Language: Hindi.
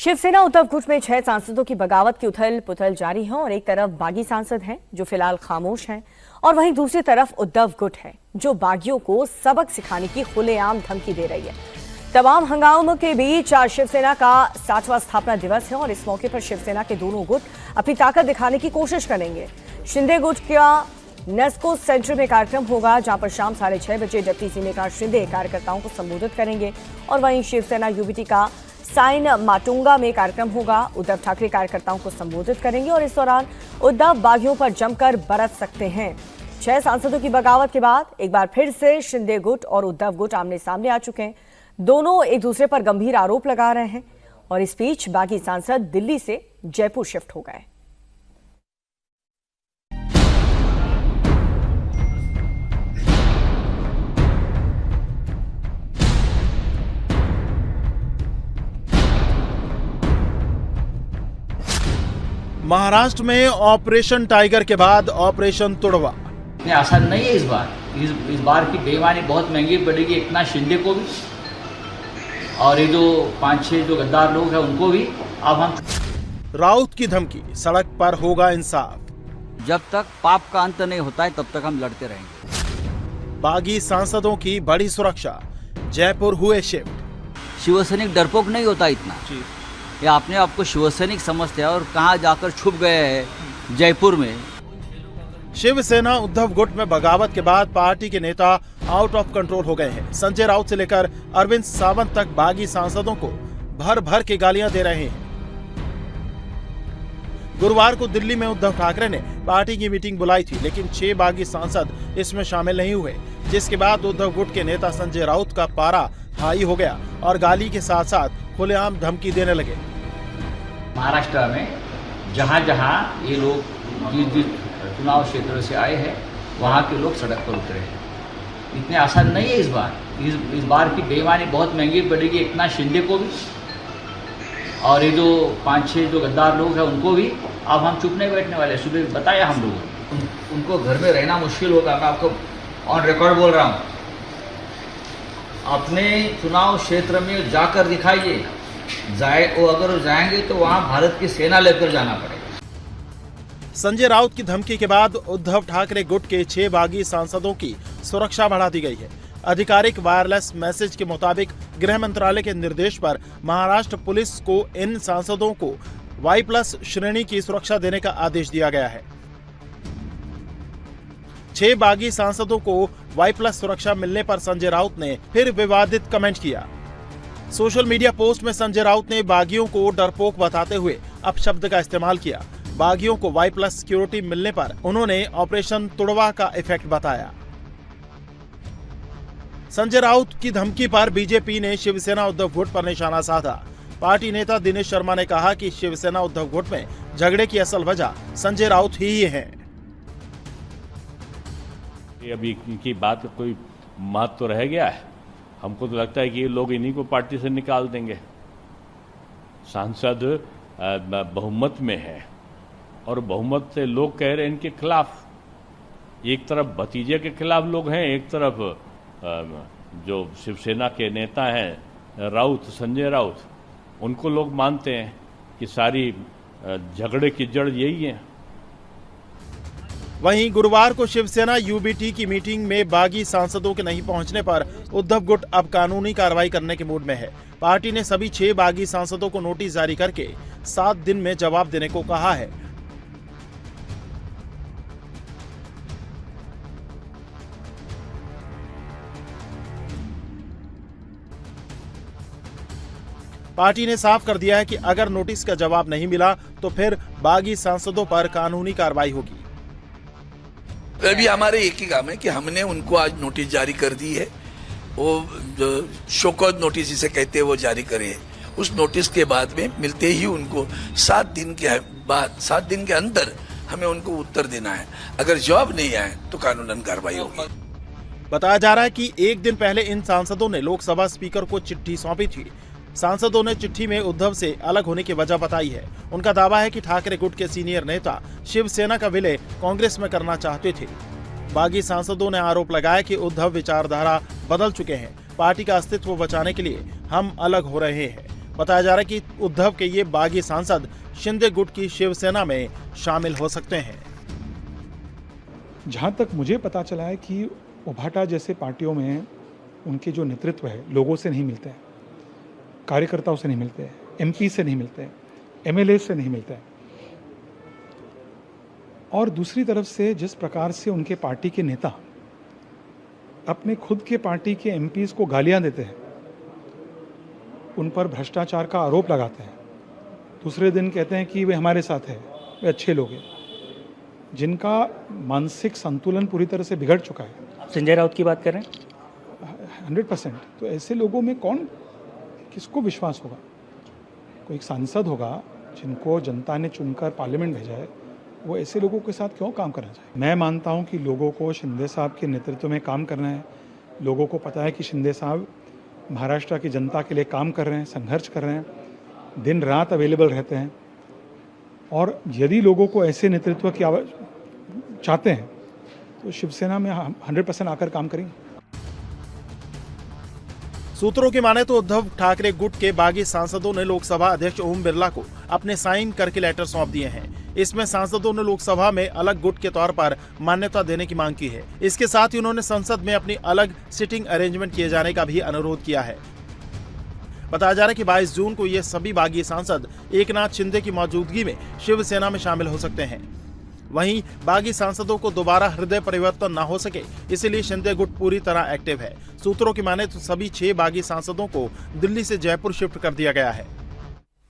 शिवसेना उद्धव गुट में 6 सांसदों की बगावत की उथल पुथल जारी है और एक तरफ बागी सांसद हैं जो फिलहाल खामोश हैं और वहीं दूसरी तरफ उद्धव गुट है जो बागियों को सबक सिखाने की खुलेआम धमकी दे रही है। तमाम हंगामों के बीच आज शिवसेना का 60वां स्थापना दिवस है और इस मौके पर शिवसेना के दोनों गुट अपनी ताकत दिखाने की कोशिश करेंगे। शिंदे गुट का नेस्को सेंटर में कार्यक्रम होगा जहां पर शाम 6:30 बजे डिप्टी सीनेकांत शिंदे कार्यकर्ताओं को संबोधित करेंगे और वहीं शिवसेना यूबीटी का साइन माटुंगा में कार्यक्रम होगा। उद्धव ठाकरे कार्यकर्ताओं को संबोधित करेंगे और इस दौरान उद्धव बागियों पर जमकर बरस सकते हैं। 6 सांसदों की बगावत के बाद एक बार फिर से शिंदे गुट और उद्धव गुट आमने सामने आ चुके हैं। दोनों एक दूसरे पर गंभीर आरोप लगा रहे हैं और इस बीच बागी सांसद दिल्ली से जयपुर शिफ्ट हो गए। महाराष्ट्र में ऑपरेशन टाइगर के बाद ऑपरेशन तुड़वा इतने आसान नहीं है। इस बार की बेईमानी बहुत महंगी पड़ेगी, इतना शिंदे को भी और ये जो 5-6 जो गद्दार लोग हैं उनको भी। अब हम राउत की धमकी, सड़क पर होगा इंसाफ। जब तक पाप का अंत नहीं होता है तब तक हम लड़ते रहेंगे। बागी सांसदों की बड़ी सुरक्षा, जयपुर हुए शिफ्ट। शिवसैनिक डरपोक नहीं होता इतना, ये अपने आप को शिवसैनिक समझते हैं और कहाँ जाकर छुप गए हैं जयपुर में। शिवसेना उद्धव गुट में बगावत के बाद पार्टी के नेता आउट ऑफ कंट्रोल हो गए हैं। संजय राउत से लेकर अरविंद सावंत तक बागी सांसदों को भर भर के गालियां दे रहे हैं। गुरुवार को दिल्ली में उद्धव ठाकरे ने पार्टी की मीटिंग बुलाई थी, लेकिन 6 बागी सांसद इसमें शामिल नहीं हुए, जिसके बाद उद्धव गुट के नेता संजय राउत का पारा हाई हो गया और गाली के साथ साथ खुलेआम धमकी देने लगे। महाराष्ट्र में जहाँ जहाँ ये लोग जिस चुनाव क्षेत्र से आए हैं वहाँ के लोग सड़क पर उतरे हैं। इतने आसान नहीं है। इस बार की बेईमानी बहुत महंगी पड़ेगी, इतना शिंदे को भी और ये जो 5-6 जो गद्दार लोग हैं उनको भी। अब हम चुप नहीं बैठने वाले। सुबह बताया हम लोगों ने उनको घर में रहना मुश्किल होगा। मैं आपको ऑन रिकॉर्ड बोल रहा हूँ, अपने चुनाव क्षेत्र में जाकर दिखाइए। वो अगर जाएंगे तो वहां भारत की सेना लेकर जाना पड़ेगा। संजय राउत की धमकी के बाद उद्धव ठाकरे गुट के 6 बागी सांसदों की सुरक्षा बढ़ा दी गई है। आधिकारिक वायरलेस मैसेज के मुताबिक गृह मंत्रालय के निर्देश पर महाराष्ट्र पुलिस को इन सांसदों को Y+ श्रेणी की सुरक्षा देने का आदेश दिया गया है। 6 बागी सांसदों को Y+ सुरक्षा मिलने पर संजय राउत ने फिर विवादित कमेंट किया। सोशल मीडिया पोस्ट में संजय राउत ने बागियों को डरपोक बताते हुए अपशब्द का इस्तेमाल किया। बागियों को Y+ सिक्योरिटी मिलने पर उन्होंने ऑपरेशन तुड़वा का इफेक्ट बताया। संजय राउत की धमकी पर बीजेपी ने शिवसेना उद्धव गुट पर निशाना साधा। पार्टी नेता दिनेश शर्मा ने कहा कि शिवसेना उद्धव गुट में झगड़े की असल वजह संजय राउत ही है। अभी इनकी बात का कोई महत्व तो रह गया है? हमको तो लगता है कि ये लोग इन्हीं को पार्टी से निकाल देंगे। सांसद बहुमत में है और बहुमत से लोग कह रहे हैं इनके खिलाफ। एक तरफ भतीजे के खिलाफ लोग हैं, एक तरफ जो शिवसेना के नेता हैं राउत, संजय राउत, उनको लोग मानते हैं कि सारी झगड़े की जड़ यही है। वहीं गुरुवार को शिवसेना यूबीटी की मीटिंग में बागी सांसदों के नहीं पहुंचने पर उद्धव गुट अब कानूनी कार्रवाई करने के मूड में है। पार्टी ने सभी 6 बागी सांसदों को नोटिस जारी करके 7 दिन में जवाब देने को कहा है। पार्टी ने साफ कर दिया है कि अगर नोटिस का जवाब नहीं मिला तो फिर बागी सांसदों पर कानूनी कार्रवाई होगी। अभी हमारे एक ही काम है कि हमने उनको आज नोटिस जारी कर दी है। वो शोकॉज नोटिस जिसे कहते हैं वो जारी करे। उस नोटिस के बाद में मिलते ही उनको 7 दिन के अंदर हमें उनको उत्तर देना है। अगर जवाब नहीं आए तो कानूनन कार्रवाई होगी। बताया जा रहा है कि एक दिन पहले इन सांसदों ने लोकसभा स्पीकर को चिट्ठी सौंपी थी। सांसदों ने चिट्ठी में उद्धव से अलग होने की वजह बताई है। उनका दावा है कि ठाकरे गुट के सीनियर नेता शिवसेना का विलय कांग्रेस में करना चाहते थे। बागी सांसदों ने आरोप लगाया कि उद्धव विचारधारा बदल चुके हैं। पार्टी का अस्तित्व बचाने के लिए हम अलग हो रहे हैं। बताया जा रहा है कि उद्धव के ये बागी सांसद शिंदे गुट की शिवसेना में शामिल हो सकते हैं। जहाँ तक मुझे पता चला है कि उभाटा जैसे पार्टियों में उनके जो नेतृत्व है लोगों से नहीं मिलते हैं, कार्यकर्ताओं से नहीं मिलते हैं, एमपी से नहीं मिलते हैं, एमएलए से नहीं मिलते हैं। और दूसरी तरफ से जिस प्रकार से उनके पार्टी के नेता अपने खुद के पार्टी के एमपीज को गालियां देते हैं, उन पर भ्रष्टाचार का आरोप लगाते हैं, दूसरे दिन कहते हैं कि वे हमारे साथ हैं, वे अच्छे लोग हैं, जिनका मानसिक संतुलन पूरी तरह से बिगड़ चुका है। आप संजय राउत की बात कर रहे हैं? 100%। तो ऐसे लोगों में किसको विश्वास होगा? कोई एक सांसद होगा जिनको जनता ने चुनकर पार्लियामेंट भेजा है, वो ऐसे लोगों के साथ क्यों काम करना चाहिए? मैं मानता हूं कि लोगों को शिंदे साहब के नेतृत्व में काम करना है। लोगों को पता है कि शिंदे साहब महाराष्ट्र की जनता के लिए काम कर रहे हैं, संघर्ष कर रहे हैं, दिन रात अवेलेबल रहते हैं। और यदि लोगों को ऐसे नेतृत्व की चाहते हैं तो शिवसेना में 100% आकर काम करेंगे। सूत्रों की माने तो उद्धव ठाकरे गुट के बागी सांसदों ने लोकसभा अध्यक्ष ओम बिरला को अपने साइन करके लेटर सौंप दिए हैं। इसमें सांसदों ने लोकसभा में अलग गुट के तौर पर मान्यता देने की मांग की है। इसके साथ ही उन्होंने संसद में अपनी अलग सिटिंग अरेंजमेंट किए जाने का भी अनुरोध किया है। बताया जा रहा है कि 22 जून को ये सभी बागी सांसद एकनाथ शिंदे की मौजूदगी में शिवसेना में शामिल हो सकते हैं। वहीं बागी सांसदों को दोबारा हृदय परिवर्तन न हो सके, इसलिए शिंदे गुट पूरी तरह एक्टिव है। सूत्रों की माने तो सभी 6 बागी सांसदों को दिल्ली से जयपुर शिफ्ट कर दिया गया है।